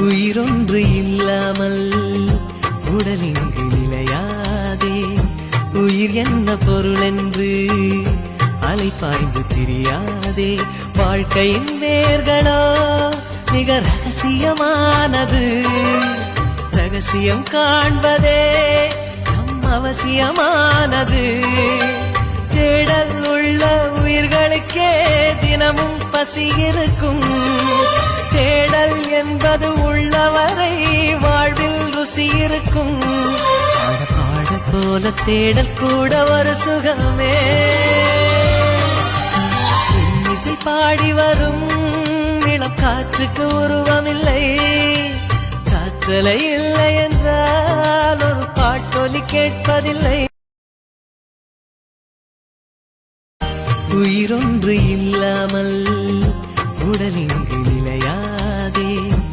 உயிரொன்று இல்லாமல் உடலிங்கு நிலையாதே. உயிர் என்ன பொருள் என்று அலைப்பாய்ந்து திரியாதே. வாழ்க்கையின் வேர்களோ மிக ரகசியமானது. ரகசியம் காண்பதே நம் அவசியமானது. தேடல் உள்ள உயிர்களுக்கே தினமும் பசி இருக்கும். தேடல் என்பது உள்ளவரை வாழ்வில் ருசி இருக்கும். பாட போல தேடல் கூட ஒரு சுகமே. இசை பாடி வரும் இளம் காற்றுக்கு உருவமில்லை. காற்றலை இல்லை என்றால் ஒரு பாட்டொலி கேட்பதில்லை. உயிரொன்று இல்லாமல் உடலின்